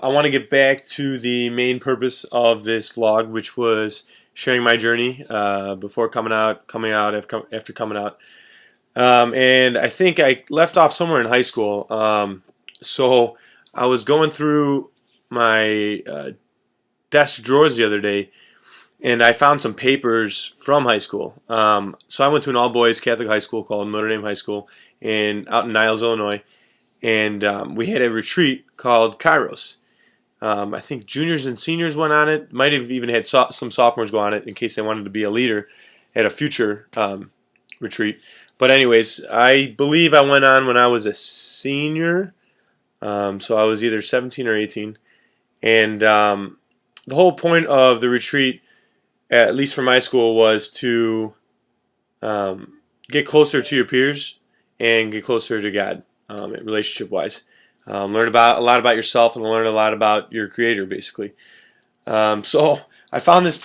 I want to get back to the main purpose of this vlog, which was sharing my journey before coming out, after coming out. And I think I left off somewhere in high school. So I was going through my desk drawers the other day, and I found some papers from high school. So I went to an all-boys Catholic high school called Notre Dame High School out in Niles, Illinois, and we had a retreat called Kairos. I think juniors and seniors went on it. Might have even had some sophomores go on it in case they wanted to be a leader at a future retreat. But anyways, I believe I went on when I was a senior, so I was either 17 or 18. And the whole point of the retreat, at least for my school, was to get closer to your peers and get closer to God, relationship-wise. Learn a lot about yourself and learn a lot about your Creator, basically. So I found this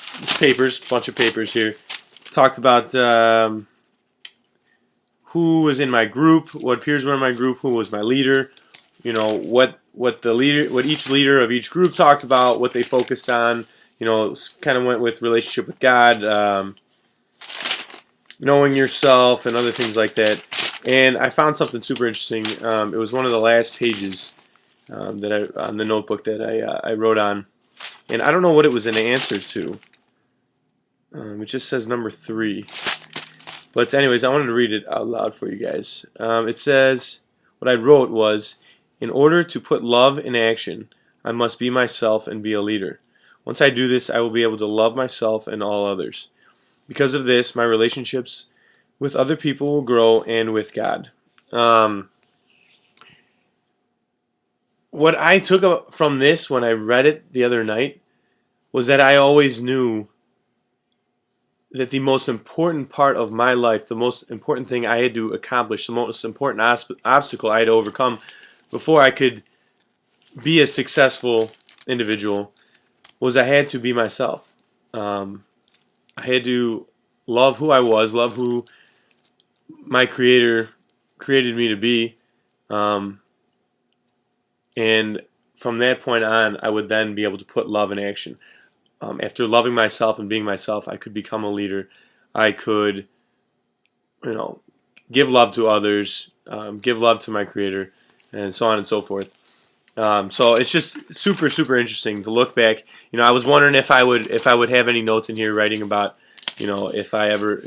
bunch of papers here. Talked about who was in my group, what peers were in my group, who was my leader. You know what each leader of each group talked about, what they focused on. You know, kind of went with relationship with God, knowing yourself, and other things like that. And I found something super interesting. It was one of the last pages on the notebook that I wrote on, and I don't know what it was an answer to. It just says number 3. But anyways, I wanted to read it out loud for you guys. It says, what I wrote was, in order to put love in action, I must be myself and be a leader. Once I do this, I will be able to love myself and all others. Because of this, my relationships with other people will grow, and with God. What I took from this when I read it the other night was that I always knew that the most important part of my life, the most important thing I had to accomplish, the most important obstacle I had to overcome before I could be a successful individual, was I had to be myself. I had to love who I was, love who my Creator created me to be, and from that point on, I would then be able to put love in action. After loving myself and being myself, I could become a leader. I could, give love to others, give love to my Creator, and so on and so forth. So it's just super, super interesting to look back. You know, I was wondering if I would have any notes in here writing about, if I ever,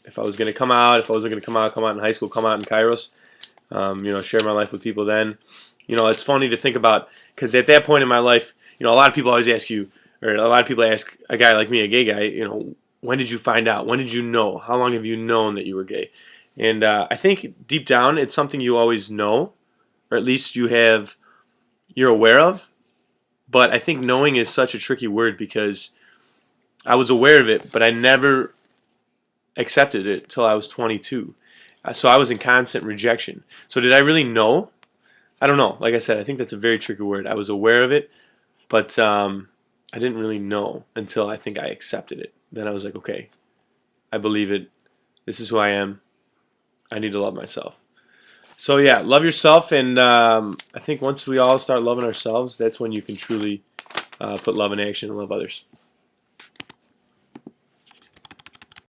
if I was going to come out, if I wasn't going to come out in high school, come out in Kairos, share my life with people then. It's funny to think about, because at that point in my life, a lot of people always ask you, or a lot of people ask a guy like me, a gay guy, when did you find out? When did you know? How long have you known that you were gay? And I think deep down it's something you always know, or at least you're aware of. But I think knowing is such a tricky word, because I was aware of it, but I never accepted it till I was 22. So I was in constant rejection. So did I really know? I don't know. Like I said, I think that's a very tricky word. I was aware of it, but I didn't really know until I think I accepted it. Then I was like, okay, I believe it. This is who I am. I need to love myself. So yeah, love yourself, and I think once we all start loving ourselves, that's when you can truly put love in action and love others.